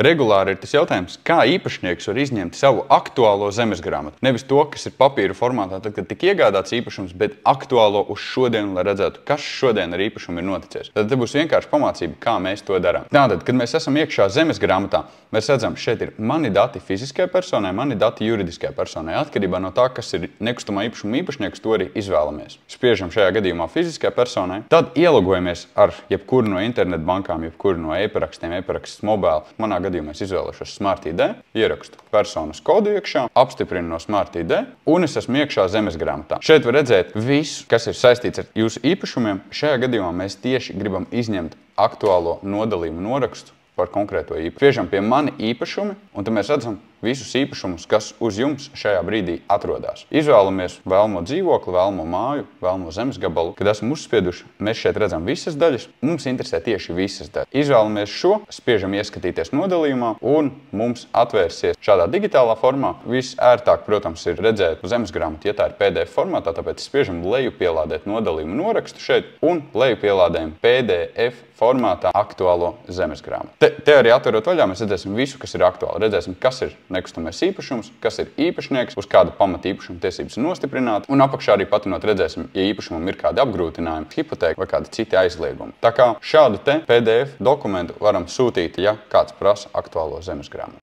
Regulāri ir tas jautājums, kā īpašnieks var izņemt savu aktuālo zemesgrāmatu. Nevis to, kas ir papīra formātā, tad, kad tika iegādāts īpašums, bet aktuālo uz šodienu, lai redzētu, kas šodien ar īpašumu ir noticis. Tad te būs vienkārši pamācība, kā mēs to darām. Tātad, kad mēs esam iekšā zemesgrāmatā, mēs redzam, šeit ir mani dati fiziskajai personai, mani dati juridiskajai personai. Atkarībā no tā, kas ir nekustamā īpašuma īpašnieks, to arī izvēlamies. Spiežam šajā gadījumā fiziskajai personai, tad ielogojamies ar jebkuru no internetbankām, jebkuru no e-parakstiem, e-paraksts mobile. Manā gadījumā es izvēlēšos Smart ID, ierakstu personas kodu iekšā, apstiprinu no Smart ID un es esmu iekšā zemesgrāmatā. Šeit var redzēt visu, kas ir saistīts ar jūsu īpašumiem. Šajā gadījumā mēs tieši gribam izņemt aktuālo nodalījumu norakstu par konkrēto īpašumu. Spiežam pie mani īpašumi un tad mēs redzam visus īpašumus, kas uz jums šajā brīdī atrodas. Izvēlamies vēlamo dzīvokli, vēlamo māju, vēlamo zemes gabalu. Kad esam uzspieduši, mēs šeit redzam visas daļas. Mums interesē tieši visas daļas. Izvēlamies šo, spiežam ieskatīties nodalījumā un mums atvērsies šādā digitālā formā. Visērtāk, protams, ir redzēt zemesgrāmatu, ja tā ir PDF formātā, tāpēc spiežam lejupielādēt nodalījumu norakstu šeit un lejupielādējam PDF formātā aktuālo zemesgrāmatu. Te arī atverot vaļā, mēs redzēsim visu, kas ir aktuāli. Redzēsim, kas ir nekustamais īpašums, kas ir īpašnieks, uz kāda pamata īpašuma tiesības ir nostiprināta, un apakšā arī patinot redzēsim, ja īpašumam ir kādi apgrūtinājumi, hipotēka vai kādi citi aizliegumi. Tā kā šādu te PDF dokumentu varam sūtīt, ja kāds prasa aktuālo zemesgrāmatu.